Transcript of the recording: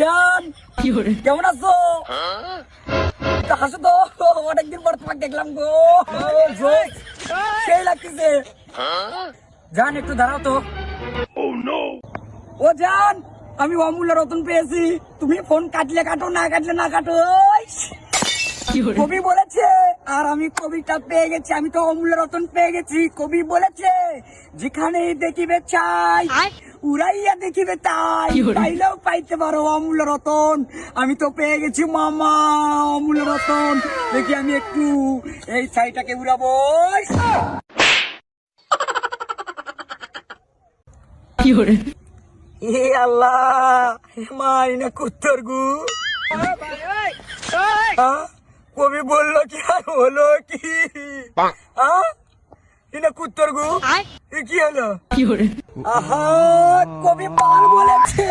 জান কেমন আছো? হাসো তো, অনেকদিন পর তোমাকে দেখলাম গো। সেই লাগতেছে। জান একটু দাঁড়াও তো। ও জান, আমি অমূল্য রতন পেয়েছি। তুমি ফোন কাটলে কাটো, না কাটলে না কাটো। কবি বলেছে, আর আমি কবিটা পেয়ে গেছি। আমি তো অমূল্য রতন পেয়ে গেছি। কবি বলেছে, যেখানে দেখিবে চাই, উড়াইয়া দেখিবে তাই, পাইলেও পাইতে পারো অমূল্য রতন। আমি তো পেয়ে গেছি মামা অমূল্য রতন। দেখি আমি একটু এই ছাইটাকে উড়াবো। এ আল্লাহ, মাইনা কুত্তর গু। কবি বললো কি আর হলো কি? এটা কুত্তর গু, কি হলো? আহা, কবি পাল বলেছে।